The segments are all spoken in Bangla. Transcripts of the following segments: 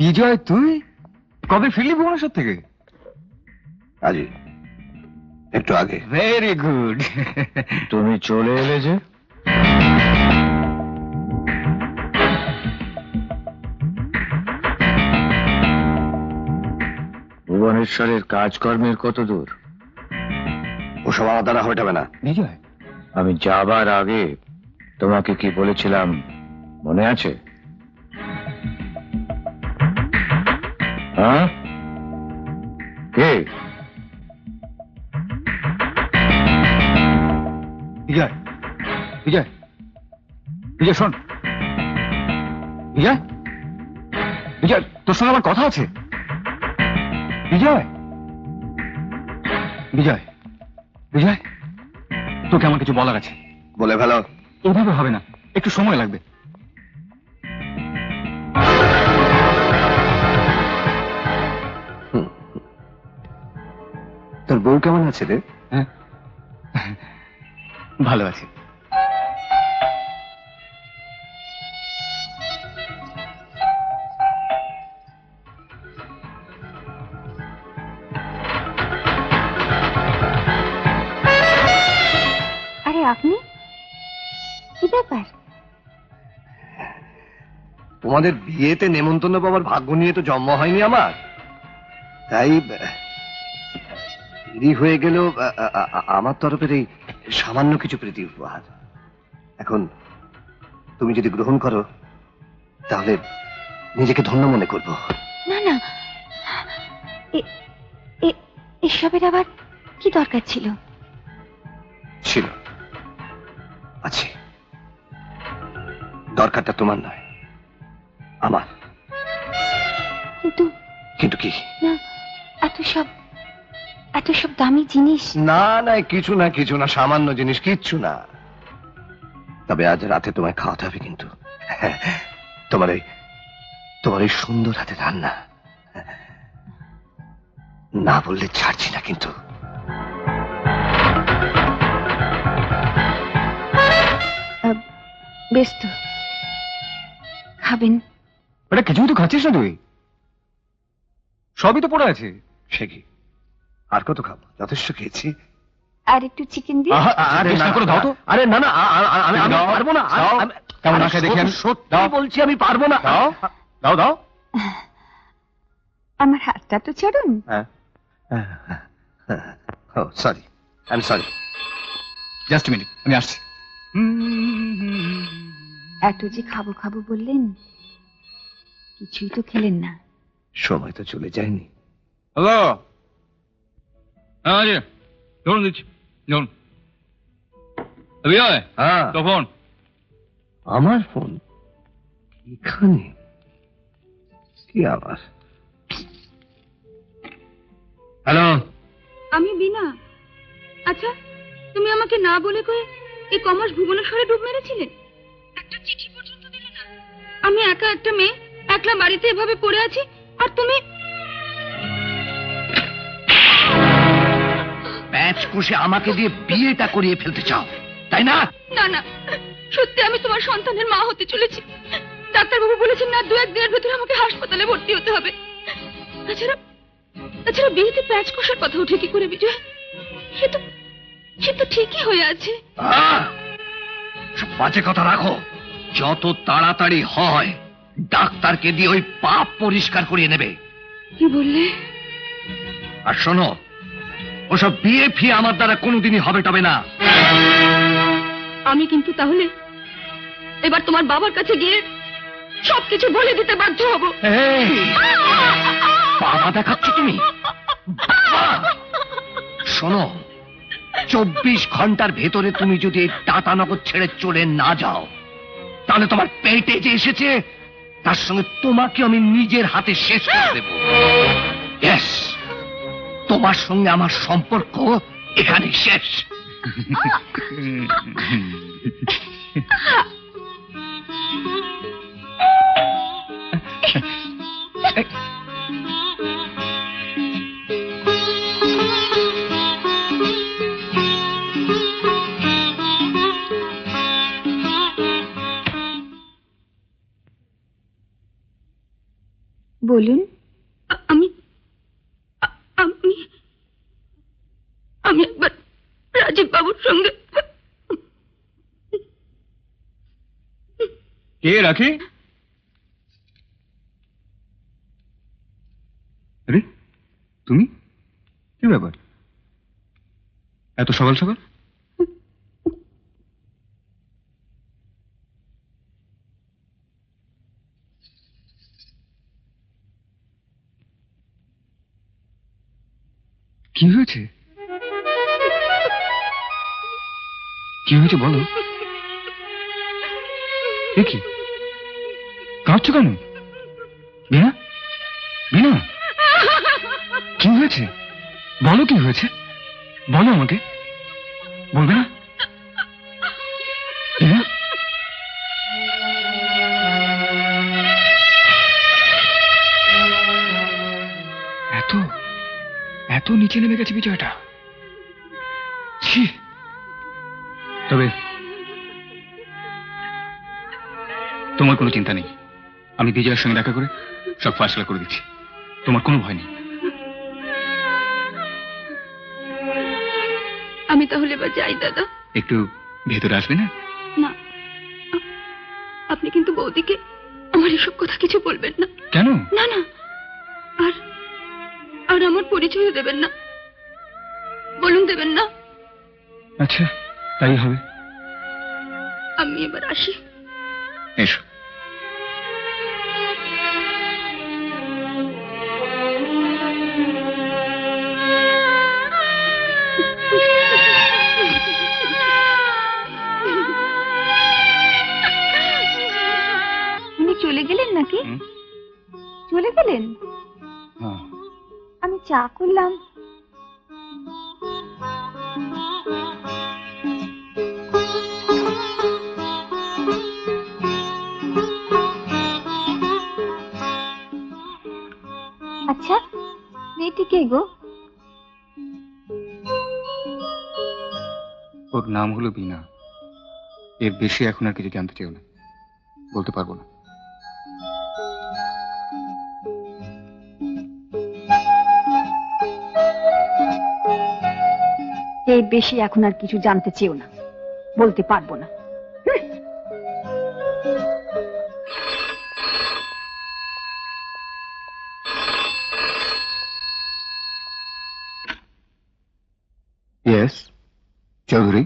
বিজয়, তুই কবে ফিরলি ভুবনেশ্বর থেকে? আজই, একটু আগে। Very good. তুমি চলে এলে যে? ভুবনেশ্বরের কাজকর্মের কত দূর? ওসব আমার দ্বারা হয়ে যাবে না। বিজয়, আমি যাবার আগে তোমাকে কি বলেছিলাম মনে আছে? হ্যাঁ, কে? বিজয়, বিজয়, বিজয় শোন। বিজয়, বিজয়, তোর সঙ্গে আমার কথা আছে। বিজয়, বিজয়, বিজয়, তোকে আমার কিছু বলার আছে। বলে ফেলো। এভাবে হবে না, একটু সময় লাগবে। তোর বউ কেমন আছে রে? হ্যাঁ, ভালো আছে। আরে আপনি, কি ব্যাপার? তোমাদের বিয়েতে নেমন্তন্ন পাওয়ার ভাগ্য নিয়ে তো জন্ম হয়নি আমার, তাই দেরি হয়ে গেল। আমার তরফের এই সামান্য কিছু প্রীতি উপহার এখন তুমি যদি গ্রহণ করো তাহলে নিজেকে ধন্য মনে করব। না না, এসবের আবার কি দরকার ছিল? ছিল, আছে। দরকারটা তোমার নয়, আমার। কিন্তু কিন্তু কি? না, এত সব দামি জিনিস। না না, কিছু না, কিছু না, সামান্য জিনিস, কিচ্ছু না। তবে আজ রাতে তোমায় খাওয়াতে হবে কিন্তু। তোমার এই সুন্দর হাতে রান্না না বললে ছাড়ছি না কিন্তু। বেশ তো, খাবেন? এটা কিছুই তো খাচ্ছিস না তুই, সবই তো পড়ে আছে। সে কি, আর কত খাবো? যথেষ্ট খেয়েছি। আর একটু চিকেন দিয়ে। আরে না করে দাও তো। আরে না না, আমি পারবো না। কেমন না খেয়ে দেখি আমি। সত্যি বলছি, আমি পারবো না। দাও দাও দাও। আমার হাতটা তো ছাড়ুন। Sorry, I am sorry. Just minute, আমি আসছি। এত যে খাবো খাবো বললেন, কিছুই তো খেলেন না। সময় তো চলে যায়নি। হ্যালো, হ্যাঁ ধরুন দিচ্ছি, ধরুন। বিজয়, হ্যাঁ, তো ফোন। আমার ফোন এখানে? কি আবার? হ্যালো, আমি বিনা। আচ্ছা, তুমি আমাকে না বলে কয়ে এই কমাস ভুবনেশ্বরে ডুব মেরেছিলে? একটা চিঠি পর্যন্ত দিলে না। আমি একা একটা মেয়ে, একলা বাড়িতে এভাবে পড়ে আছি, আর তুমি প্যাচ কষে আমাকে দিয়ে বিয়েটা করিয়ে ফেলতে চাও, তাই না? না না, সত্যি আমি তোমার সন্তানের মা হতে চলেছি। ডাক্তারবাবু বলেছেন না, 2-1 দিনের ভেতরে আমাকে হাসপাতালে ভর্তি হতে হবে। তাছাড়া বিয়েতে প্যাচ কষার কথা উঠে কি করে বিজয়? সে তো ঠিকই হয়ে আছে। সব বাজে কথা রাখো। যত তাড়াতাড়ি হয় ডাক্তারকে দিয়ে ওই পাপ পরিষ্কার করিয়ে নেবে। কি বললে? আর শোনো, ওসব বিয়ে ফিয়ে আমার দ্বারা কোনোদিনই হবে টবে না। আমি কিন্তু তাহলে এবার তোমার বাবার কাছে গিয়ে সবকিছু বলে দিতে বাধ্য হব। বাবা দেখাচ্ছ তুমি? শোনো, 24 ঘন্টার ভেতরে তুমি যদি এই টাটানগর ছেড়ে চলে না যাও, তাহলে তোমার পেটে যে এসেছে তার সঙ্গে তোমাকে আমি নিজের হাতে শেষ করে দেব। ইয়েস, তোমার সঙ্গে আমার সম্পর্ক এখানে শেষ। বলুন। আমি আমি আমি একবার রাজীব বাবুর সঙ্গে। কে রাখি? আরে তুমি, কি ব্যাপার এত সকাল সকাল? কি হয়েছে? কি হয়েছে বলো। দেখি কাঁদছো কেন? বিনা, বিনা, কি হয়েছে? বলো কি হয়েছে, বলো আমাকে। বলবে না? বিনা, এত এত নিচে নেমে গেছে বিজয়টা। ছি। তবে তোমার কোনো চিন্তা নেই, আমি বিজয়ের সঙ্গে দেখা করে সব ফাসলা করে দিচ্ছি, তোমার কোনো ভয় নেই। আমি তাহলে এবার যাই দাদা। একটু ভেতরে আসবে না? না, আপনি কিন্তু বৌদিকে আমার এসব কথা কিছু বলবেন না। কেন? না না, আর আর আমার পরিচয় দেবেন না, বলুন দেবেন না। আচ্ছা, তাই হবে। আমি এবার আসি। এসো। উনি চলে গেলেন নাকি? চলে গেলেন? হ্যাঁ। আমি চা করলাম। আচ্ছা, মেয়েটি কে গো? ওর নাম হলো বিনা। এর বেশি এখন আর কিছু জানতে চাও না, বলতে পারবো না। এর বেশি এখন আর কিছু জানতে চেও না, বলতে পারবো না। ইয়েস চৌধুরী।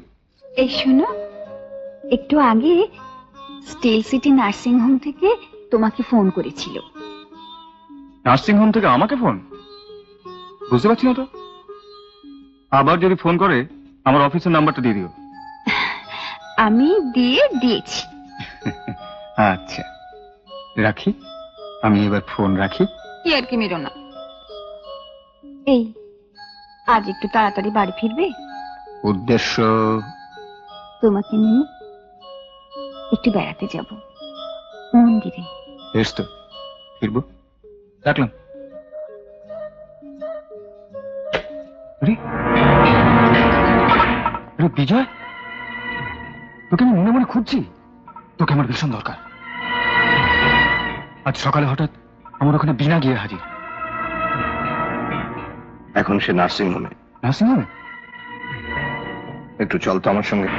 এই শোনো, একটু আগে স্টিল সিটি নার্সিং হোম থেকে তোমাকে ফোন করেছিল। নার্সিং হোম থেকে আমাকে ফোন? বুঝতে পারছি না তো। আবার যদি ফোন করে আমার অফিসের নাম্বারটা দিয়ে দিও। আমি দিয়েছি। আচ্ছা, রাখি। আমি এবার ফোন রাখি। কি আর কি মেরো না। এই, আজ একটু তাড়াতাড়ি বাড়ি ফিরবে? উদ্দেশ্য? তোমাকে নিয়ে একটু বেড়াতে যাব মন্দিরে। বেশ তো, ফিরবো। রাখলাম। আরে আরে বিজয়, তোকে আমি মনে মনে খুঁজছি। তোকে আমার ভীষণ দরকার। আজ সকালে হঠাৎ আমার ওখানে বিনা গিয়ে হাজির। এখন সে নার্সিং হোমে। নার্সিং হোমে? একটু চল তো আমার সঙ্গে।